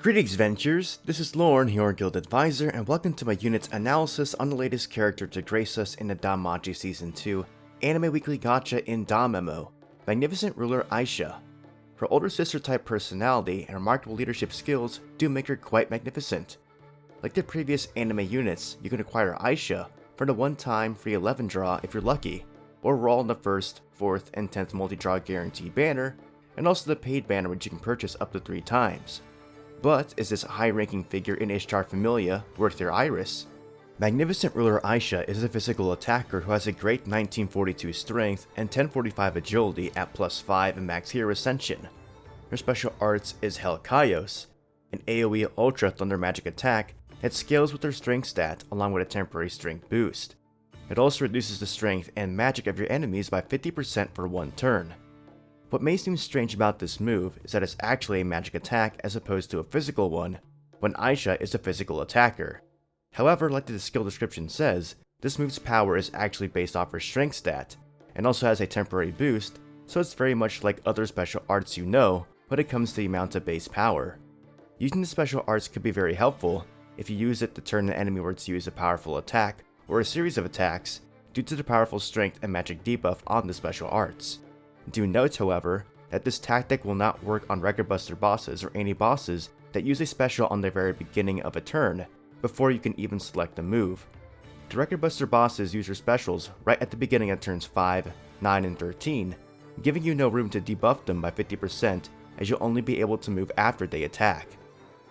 Greetings Ventures, this is Lorne, your guild advisor, and welcome to my unit's analysis on the latest character to grace us in the DanMemo Season 2 Anime Weekly Gacha in DanMemo, Magnificent Ruler Aisha. Her older sister type personality and remarkable leadership skills do make her quite magnificent. Like the previous anime units, you can acquire Aisha for the one-time free 11 draw if you're lucky, or roll in the 1st, 4th, and 10th multi-draw guarantee banner, and also the paid banner which you can purchase up to 3 times. But is this high-ranking figure in Ishtar Familia worth your iris? Magnificent Ruler Aisha is a physical attacker who has a great 1942 strength and 1045 agility at +5 and max hero ascension. Her special arts is Hell Kaios, an AoE Ultra Thunder Magic attack that scales with her strength stat along with a temporary strength boost. It also reduces the strength and magic of your enemies by 50% for 1 turn. What may seem strange about this move is that it's actually a magic attack as opposed to a physical one, when Aisha is a physical attacker. However, like the skill description says, this move's power is actually based off her strength stat, and also has a temporary boost, so it's very much like other special arts you know when it comes to the amount of base power. Using the special arts could be very helpful if you use it to turn an enemy were to use a powerful attack or a series of attacks due to the powerful strength and magic debuff on the special arts. Do note, however, that this tactic will not work on Record Buster bosses or any bosses that use a special on the very beginning of a turn, before you can even select the move. The Record Buster bosses use their specials right at the beginning of turns 5, 9, and 13, giving you no room to debuff them by 50% as you'll only be able to move after they attack.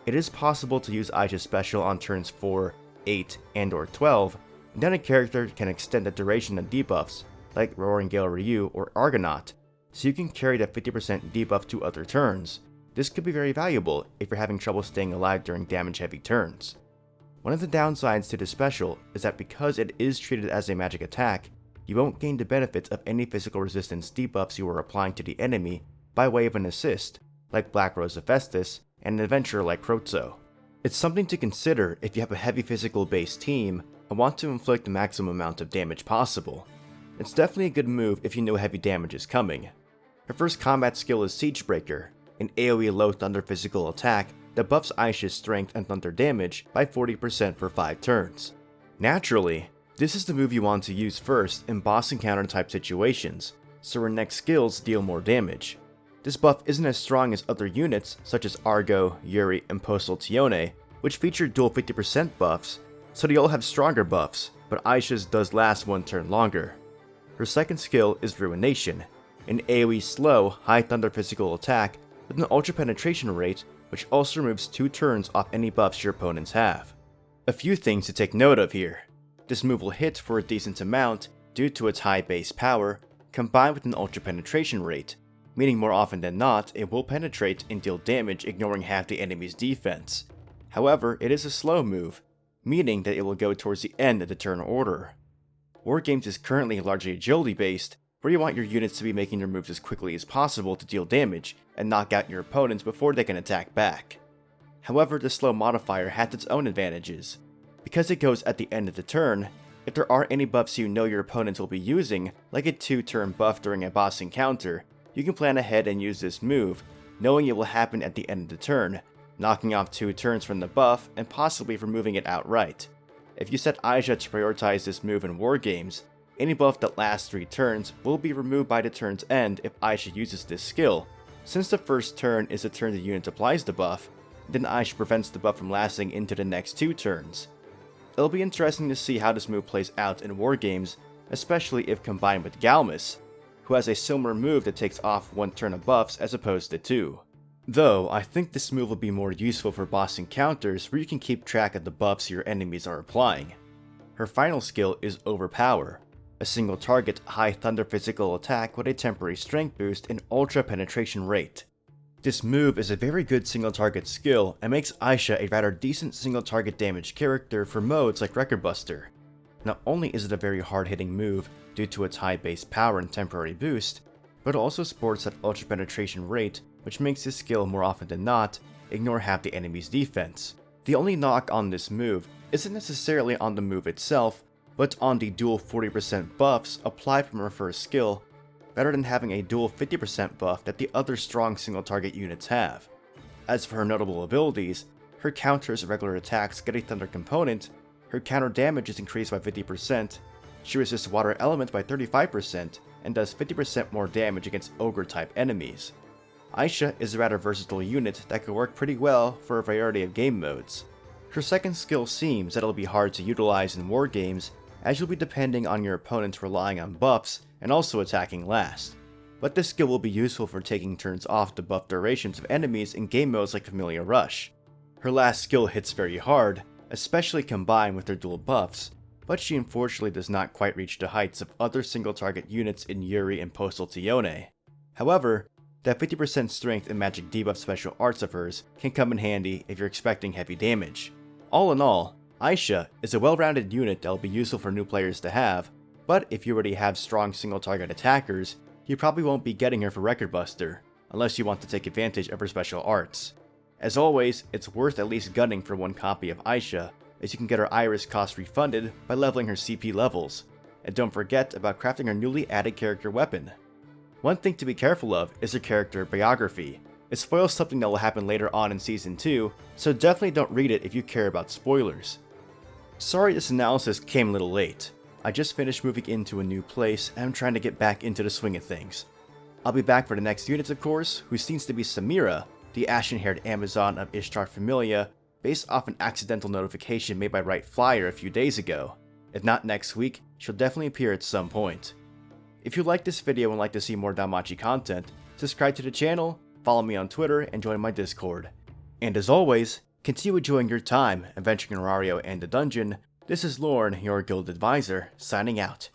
It is possible to use Aisha's special on turns 4, 8, and or 12, and then a character can extend the duration of debuffs, like Roaring Gale Ryu or Argonaut, so you can carry that 50% debuff to other turns. This could be very valuable if you're having trouble staying alive during damage-heavy turns. One of the downsides to this special is that because it is treated as a magic attack, you won't gain the benefits of any physical resistance debuffs you are applying to the enemy by way of an assist, like Black Rose of Festus and an adventurer like Krozo. It's something to consider if you have a heavy physical-based team and want to inflict the maximum amount of damage possible. It's definitely a good move if you know heavy damage is coming. Her first combat skill is Siegebreaker, an AoE low thunder physical attack that buffs Aisha's strength and thunder damage by 40% for 5 turns. Naturally, this is the move you want to use first in boss encounter type situations, so her next skills deal more damage. This buff isn't as strong as other units such as Argo, Yuri, and Postal Tione, which feature dual 50% buffs, so they all have stronger buffs, but Aisha's does last 1 turn longer. Her second skill is Ruination, an AoE slow, high thunder physical attack with an ultra penetration rate which also removes 2 turns off any buffs your opponents have. A few things to take note of here. This move will hit for a decent amount due to its high base power, combined with an ultra penetration rate, meaning more often than not it will penetrate and deal damage ignoring half the enemy's defense. However, it is a slow move, meaning that it will go towards the end of the turn order. Wargames is currently largely agility based, where you want your units to be making their moves as quickly as possible to deal damage and knock out your opponents before they can attack back. However, the slow modifier has its own advantages. Because it goes at the end of the turn, if there are any buffs you know your opponents will be using, like a 2-turn buff during a boss encounter, you can plan ahead and use this move, knowing it will happen at the end of the turn, knocking off 2 turns from the buff and possibly removing it outright. If you set Aisha to prioritize this move in wargames, any buff that lasts 3 turns will be removed by the turn's end if Aisha uses this skill, since the first turn is the turn the unit applies the buff, then Aisha prevents the buff from lasting into the next 2 turns. It'll be interesting to see how this move plays out in wargames, especially if combined with Galmus, who has a similar move that takes off 1 turn of buffs as opposed to 2. Though, I think this move will be more useful for boss encounters where you can keep track of the buffs your enemies are applying. Her final skill is Overpower, a single target high thunder physical attack with a temporary strength boost and ultra penetration rate. This move is a very good single target skill and makes Aisha a rather decent single target damage character for modes like Record Buster. Not only is it a very hard hitting move due to its high base power and temporary boost, but it also sports that ultra penetration rate which makes this skill more often than not ignore half the enemy's defense. The only knock on this move isn't necessarily on the move itself, but on the dual 40% buffs applied from her first skill, rather than having a dual 50% buff that the other strong single target units have. As for her notable abilities, her counters regular attacks get a thunder component, her counter damage is increased by 50%, she resists water element by 35%, and does 50% more damage against ogre-type enemies. Aisha is a rather versatile unit that could work pretty well for a variety of game modes. Her second skill seems that it'll be hard to utilize in war games, as you'll be depending on your opponent relying on buffs and also attacking last. But this skill will be useful for taking turns off the buff durations of enemies in game modes like Familiar Rush. Her last skill hits very hard, especially combined with her dual buffs, but she unfortunately does not quite reach the heights of other single target units in Yuri and Postal Tione. However, that 50% strength and magic debuff special arts of hers can come in handy if you're expecting heavy damage. All in all, Aisha is a well-rounded unit that will be useful for new players to have, but if you already have strong single target attackers, you probably won't be getting her for Record Buster, unless you want to take advantage of her special arts. As always, it's worth at least gunning for one copy of Aisha, as you can get her Iris cost refunded by leveling her CP levels, and don't forget about crafting her newly added character weapon. One thing to be careful of is her character biography. It spoils something that will happen later on in Season 2, so definitely don't read it if you care about spoilers. Sorry this analysis came a little late. I just finished moving into a new place and I'm trying to get back into the swing of things. I'll be back for the next unit of course, who seems to be Samira, the ashen-haired Amazon of Ishtar Familia, based off an accidental notification made by Right Flyer a few days ago. If not next week, she'll definitely appear at some point. If you like this video and like to see more DanMachi content, subscribe to the channel, follow me on Twitter, and join my Discord. And as always, continue enjoying your time adventuring in Aurario and the dungeon. This is Lorne, your guild advisor, signing out.